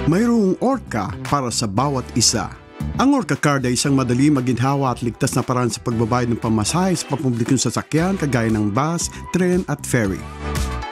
Mayroong Orca para sa bawat isa. Ang Orca Card ay isang madali maginhawa at ligtas na paraan sa pagbabayad ng pamasahe sa pampublikong sasakyan kagaya ng bus, tren at ferry.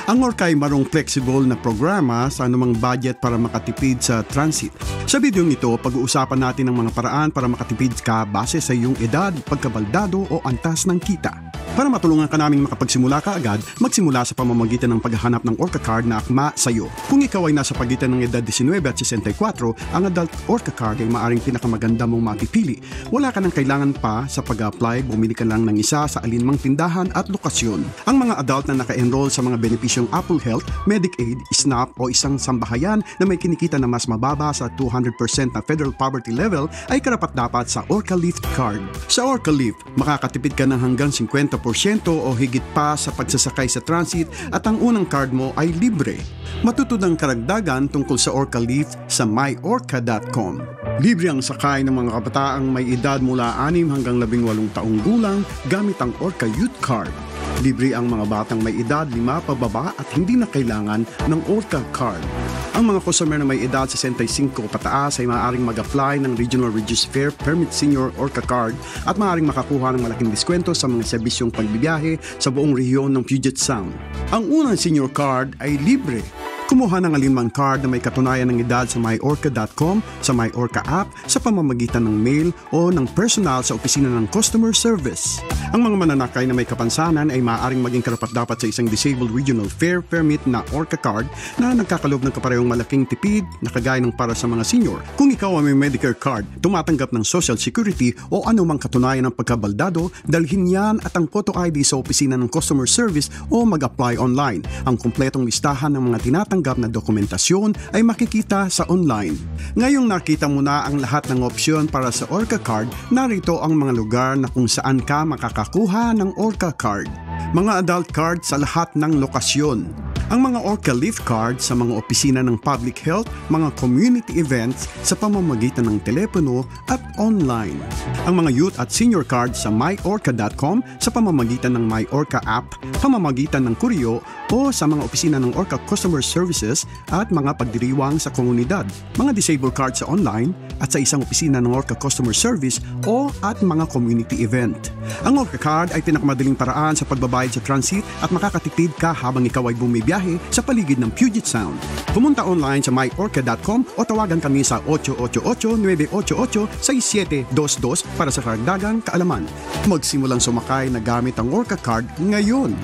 Ang Orca ay marong flexible na programa sa anumang budget para makatipid sa transit. Sa bidyong ito, pag-uusapan natin ang mga paraan para makatipid ka base sa iyong edad, pagkabaldado o antas ng kita. Para matulungan ka naming makapagsimula ka agad, magsimula sa pamamagitan ng paghahanap ng Orca Card na akma sa iyo. Kung ikaw ay nasa pagitan ng edad 19 at 64, ang Adult Orca Card ay maaring pinakamaganda mong mapipili. Wala ka nang kailangan pa sa pag-apply, bumili ka lang ng isa sa alinmang tindahan at lokasyon. Ang mga adult na naka-enroll sa mga benepisyong Apple Health, Medicaid, SNAP o isang sambahayan na may kinikita na mas mababa sa 200% na federal poverty level ay karapat-dapat sa Orca Lift Card. Sa Orca Lift, makakatipid ka ng hanggang 50% o higit pa sa pagsasakay sa transit at ang unang card mo ay libre. Matutod ang karagdagan tungkol sa Orca Lift sa myorca.com. Libre ang sakay ng mga kabataang may edad mula 6 hanggang 18 taong gulang gamit ang Orca Youth Card. Libre ang mga batang may edad 5 pababa at hindi na kailangan ng Orca Card. Ang mga customer na may edad 65 pataas ay maaaring mag-apply ng Regional Reduced Fare Permit Senior Orca Card at maaaring makakuha ng malaking diskwento sa mga serbisyong pagbibiyahe sa buong rehiyon ng Puget Sound. Ang unang senior card ay libre. Kumuha ng alinmang card na may katunayan ng edad sa myorca.com, sa MyOrca app, sa pamamagitan ng mail o ng personal sa opisina ng customer service. Ang mga mananakay na may kapansanan ay maaaring maging karapat-dapat sa isang Disabled Regional Fare Permit na Orca Card na nagkakalob ng kaparehong malaking tipid na kagaya ng para sa mga senior. Kung ikaw ay may Medicare card, tumatanggap ng Social Security o anumang katunayan ng pagkabaldado, dalhin yan at ang photo ID sa opisina ng customer service o mag-apply online. Ang kumpletong listahan ng mga tinatanggap na dokumentasyon ay makikita sa online. Ngayong nakita mo na ang lahat ng opsyon para sa Orca Card, narito ang mga lugar na kung saan ka makakakuha ng Orca Card. Mga adult card sa lahat ng lokasyon. Ang mga Orca Lift Card sa mga opisina ng public health, mga community events sa pamamagitan ng telepono at online. Ang mga youth at senior card sa myorca.com sa pamamagitan ng MyOrca app, pamamagitan ng kuryo o sa mga opisina ng Orca Customer Services at mga pagdiriwang sa komunidad. Mga disabled card sa online at sa isang opisina ng Orca Customer Service o at mga community event. Ang Orca Card ay pinakamadaling paraan sa pagbabayad sa transit at makakatipid ka habang ikaw ay bumibiyahe sa paligid ng Puget Sound. Pumunta online sa myorca.com o tawagan kami sa 888-988-6722 para sa karagdagang kaalaman. Magsimulang sumakay na gamit ang Orca Card ngayon.